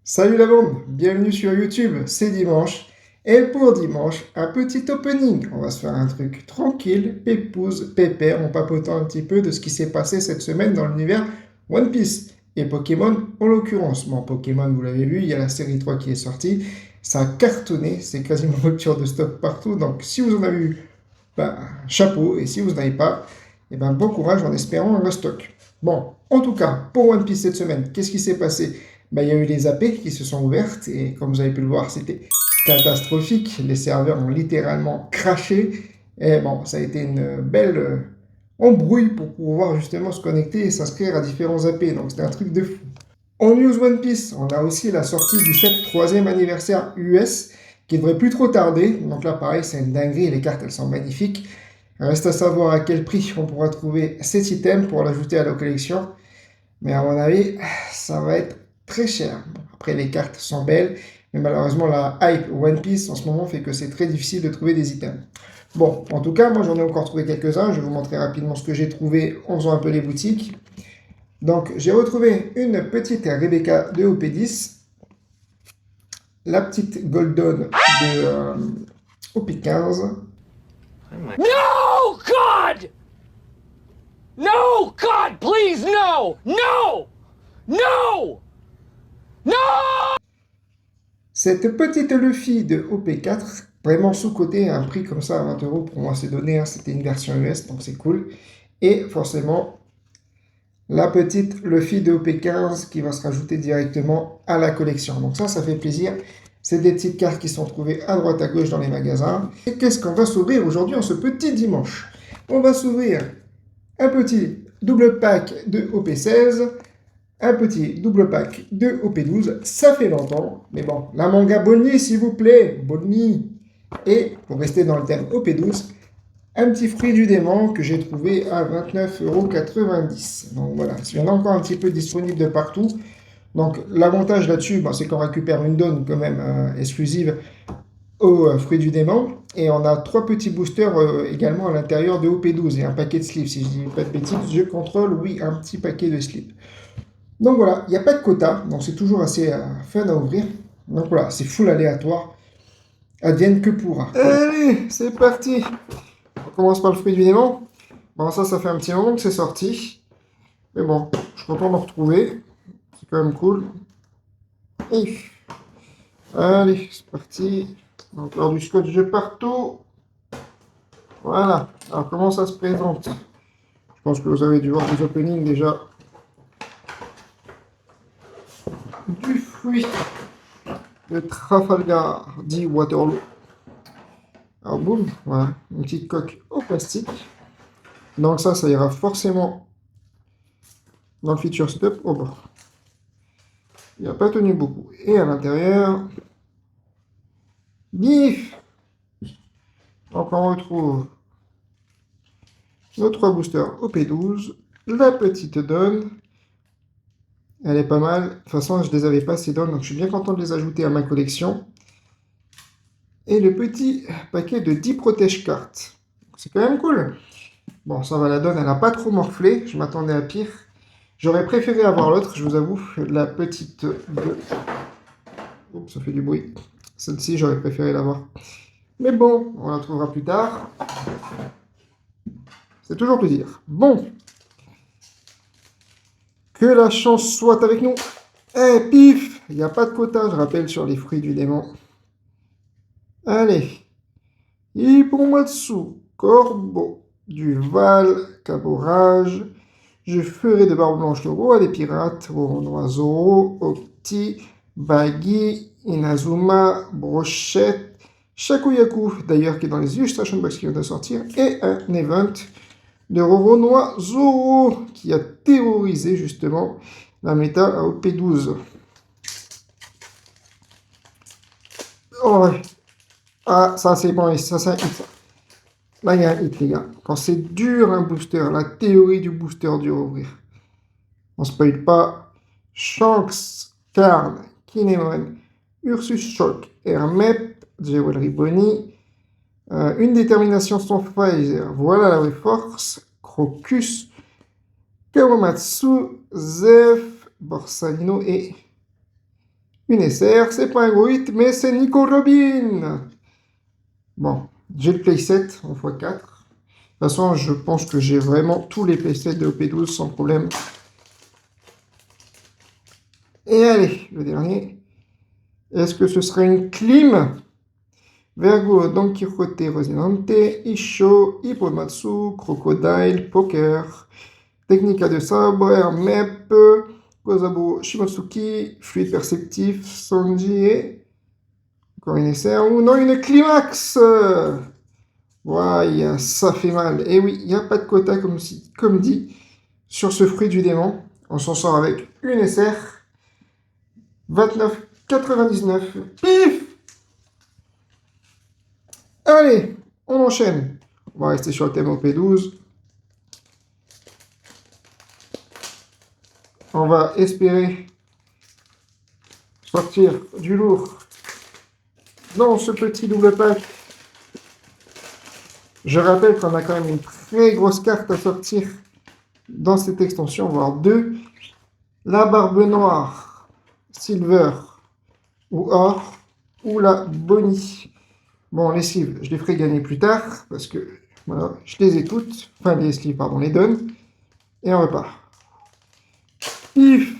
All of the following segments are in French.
Salut la bande, bienvenue sur YouTube, c'est dimanche. Et pour dimanche, un petit opening. On va se faire un truc tranquille, pépouze, pépère, en papotant un petit peu de ce qui s'est passé cette semaine dans l'univers One Piece. Et Pokémon en l'occurrence. Bon, Pokémon, vous l'avez vu, il y a la série 3 qui est sortie. Ça a cartonné, c'est quasiment rupture de stock partout. Donc si vous en avez eu, ben, chapeau. Et si vous n'en avez pas, eh ben, bon courage en espérant un restock. Bon, en tout cas, pour One Piece cette semaine, qu'est-ce qui s'est passé? Ben, il y a eu les AP qui se sont ouvertes et comme vous avez pu le voir, c'était catastrophique. Les serveurs ont littéralement craché. Et bon, ça a été une belle embrouille pour pouvoir justement se connecter et s'inscrire à différents AP. Donc c'était un truc de fou. En news One Piece, on a aussi la sortie du 3e anniversaire US qui devrait plus trop tarder. Donc là, pareil, c'est une dinguerie. Les cartes, elles sont magnifiques. Reste à savoir à quel prix on pourra trouver cet item pour l'ajouter à la collection. Mais à mon avis, ça va être très cher. Bon, après, les cartes sont belles, mais malheureusement, la hype One Piece en ce moment fait que c'est très difficile de trouver des items. Bon, en tout cas, moi j'en ai encore trouvé quelques-uns. Je vais vous montrer rapidement ce que j'ai trouvé en faisant un peu les boutiques. Donc, j'ai retrouvé une petite Rebecca de OP10, la petite Golden de OP15. No, God! No, God, please, no! No! No! No! Cette petite Luffy de OP4, vraiment sous-côté, un prix comme ça à 20 euros, pour moi c'est donné, hein, c'était une version US, donc c'est cool. Et forcément, la petite Luffy de OP15 qui va se rajouter directement à la collection. Donc ça fait plaisir. C'est des petites cartes qui sont trouvées à droite à gauche dans les magasins. Et qu'est-ce qu'on va s'ouvrir aujourd'hui en ce petit dimanche? On va s'ouvrir un petit double pack de OP16, un petit double pack de OP12, ça fait longtemps, mais bon, la manga Bonnie, s'il vous plaît, Bonnie. Et, pour rester dans le thème OP12, un petit fruit du démon que j'ai trouvé à 29,90 €. Donc voilà, il y en a encore un petit peu disponible de partout. Donc l'avantage là-dessus, ben, c'est qu'on récupère une donne quand même exclusive au fruit du démon. Et on a 3 petits boosters également à l'intérieur de OP12 et un paquet de slips, si je dis pas de bêtises. Je contrôle, oui, un petit paquet de slips. Donc voilà, il n'y a pas de quota, donc c'est toujours assez fun à ouvrir. Donc voilà, c'est full aléatoire. Advienne que pourra. Allez, c'est parti. On commence par le fruit du démon. Bon, ça fait un petit moment que c'est sorti. Mais bon, je suis content de le retrouver. C'est quand même cool. Et... allez, c'est parti. Encore du scotch de partout. Voilà. Alors, comment ça se présente? Je pense que vous avez dû voir les openings déjà. Du fruit de Trafalgar, dit Waterloo. Alors boum, voilà, une petite coque en plastique. Donc ça ira forcément dans le feature setup. Oh bah, il n'a pas tenu beaucoup. Et à l'intérieur, bif. Donc on retrouve nos 3 boosters OP12, la petite donne. Elle est pas mal. De toute façon, je les avais pas ces donnes, donc je suis bien content de les ajouter à ma collection. Et le petit paquet de 10 protège cartes. C'est quand même cool. Bon, ça va, la donne, elle n'a pas trop morflé. Je m'attendais à pire. J'aurais préféré avoir l'autre, je vous avoue. La petite de... oups, ça fait du bruit. Celle-ci, j'aurais préféré l'avoir. Mais bon, on la trouvera plus tard. C'est toujours plaisir. Bon. Que la chance soit avec nous. Eh, pif! Il n'y a pas de quota, je rappelle, sur les fruits du démon. Allez. Ipomatsu, Corbeau, Duval, Caborage. Je ferai de Barbe Blanche le roi des pirates, Renoir Zoro, Octi, Baggy, Inazuma, Brochette, Shakuyaku, d'ailleurs qui est dans les illustration box qui vient de sortir, et un event de Renoir Zoro qui a terrorisé justement la méta à OP12. Oh ouais. Ah, ça c'est bon, ça c'est un hit. Là, il y a un hit, les gars. Quand c'est dur, un booster, la théorie du booster dur à ouvrir. On ne spoil pas. Shanks, Karn, Kinemon, Ursus Shock, Hermep, Jewelry Bonnie, une détermination sans faille, voilà la vraie force, Crocus, Kawamatsu, Zef, Borsalino et Une SR, c'est pas un gros hit, mais c'est Nico Robin. Bon, j'ai le playset en x4. De toute façon, je pense que j'ai vraiment tous les playsets de OP12 sans problème. Et allez, le dernier. Est-ce que ce sera une clim? Vergo, Don Quixote, Rosinante, Isho, Hippomatsu, Crocodile, Poker, Technica de sabre, Hermep, Kozabo, Shimotsuki, Fluide perceptif, Sanji et... Encore une SR ou non, une Climax. Ouais, ça fait mal. Et oui, il n'y a pas de quota comme dit sur ce fruit du démon. On s'en sort avec une SR. 29,99. Pif! Allez, on enchaîne. On va rester sur le thème OP12. On va espérer sortir du lourd dans ce petit double pack. Je rappelle qu'on a quand même une très grosse carte à sortir dans cette extension, voire deux. La barbe noire, silver ou or, ou la Bonnie. Bon, les sleeves, je les ferai gagner plus tard, parce que voilà, je les ai toutes. Enfin, les sleeves, pardon, les donne. Et on repart. Pif!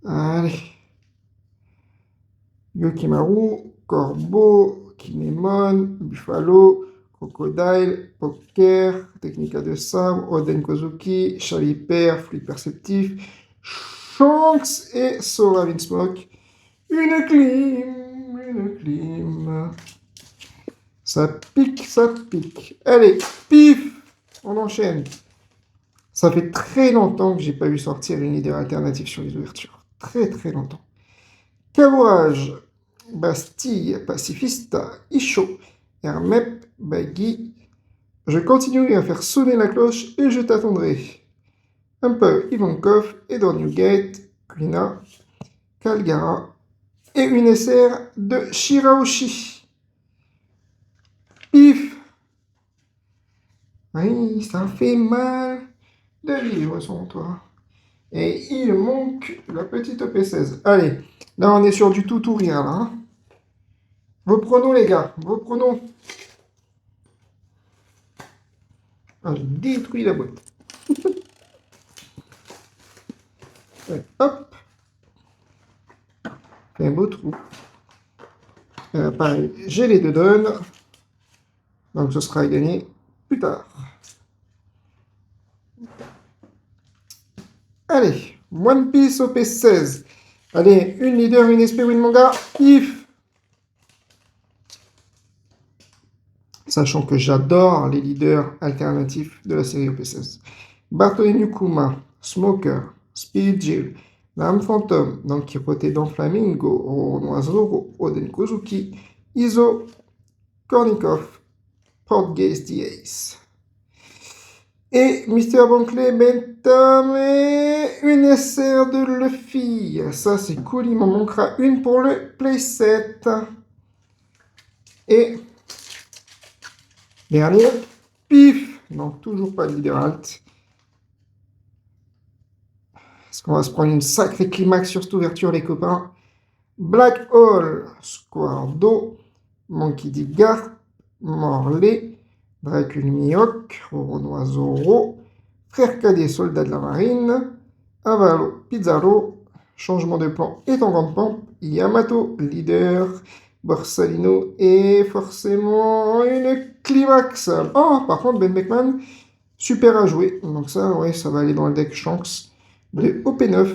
Allez. Yokimaru, Corbeau, Kinemon, Buffalo, Crocodile, Poker, Technica de sabre, Oden Kozuki, Chaliper, Fluide perceptif, Shanks et Sora Vinsmoke. Une clim. Ça pique, ça pique. Allez, pif, on enchaîne. Ça fait très longtemps que j'ai pas vu sortir une leader alternative sur les ouvertures. Très très longtemps. Cabourage, Bastille, Pacifista, Isho, Hermep, Baggy. Je continuerai à faire sonner la cloche et je t'attendrai. Un peu Ivankov, Edward Newgate, Krina, Calgara et une SR de Shiraoshi. Pif! Oui, ça fait mal de vivre sans toi. Et il manque la petite OP16. Allez, là on est sur du tout ou rien là. Hein. Vos pronos les gars, vos pronos. Ah, j'ai détruit la boîte. Ouais, hop. Fait un beau trou. Pareil, j'ai les deux donnes. Donc ce sera à gagner plus tard. Allez, One Piece OP16. Allez, une leader, une SP, une manga. Pif! Sachant que j'adore les leaders alternatifs de la série OP16. Bartholomew Kuma, Smoker, Speed Jill, L'Âme Fantôme, Don Quixote dans Flamingo, Renoir Zoro, Oden Kozuki, Iso, Kornikov, Portgaze the Ace. Et Mr. Bankley, Bentham et une SR de Luffy. Ça, c'est cool. Il m'en manquera une pour le playset. Et dernier, pif. Non, toujours pas de leader alt. Est-ce qu'on va se prendre une sacrée climax sur cette ouverture, les copains? Black Hole, Squardo, Monkey D. Garp, Morley, Dracul Mihawk, Renoir Zoro, Frère Cadet, Soldat de la Marine, Avalo, Pizarro, Changement de plan et en grande pompe, Yamato, Leader, Borsalino et forcément une climax. Oh, par contre, Ben Beckman, super à jouer. Donc ça, ouais, ça va aller dans le deck Shanks de OP9.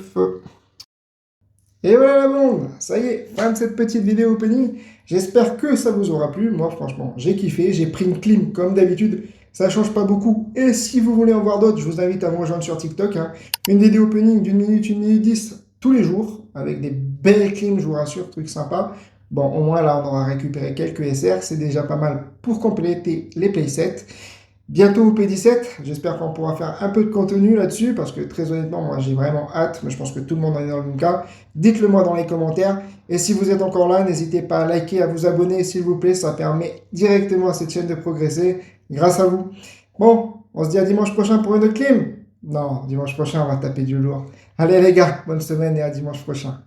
Et voilà la bande, ça y est, fin de cette petite vidéo opening. J'espère que ça vous aura plu. Moi, franchement, j'ai kiffé. J'ai pris une clim comme d'habitude. Ça change pas beaucoup. Et si vous voulez en voir d'autres, je vous invite à me rejoindre sur TikTok. Hein. Une vidéo opening d'une minute, 1 minute 10 tous les jours. Avec des belles clims, je vous rassure, truc sympa. Bon, au moins là, on aura récupéré quelques SR. C'est déjà pas mal pour compléter les playsets. Bientôt au P17, j'espère qu'on pourra faire un peu de contenu là-dessus, parce que très honnêtement, moi j'ai vraiment hâte, mais je pense que tout le monde en est dans le même cas. Dites-le moi dans les commentaires, et si vous êtes encore là, n'hésitez pas à liker, à vous abonner s'il vous plaît, ça permet directement à cette chaîne de progresser, grâce à vous. Bon, on se dit à dimanche prochain pour une autre clim. Non, dimanche prochain on va taper du lourd. Allez les gars, bonne semaine et à dimanche prochain.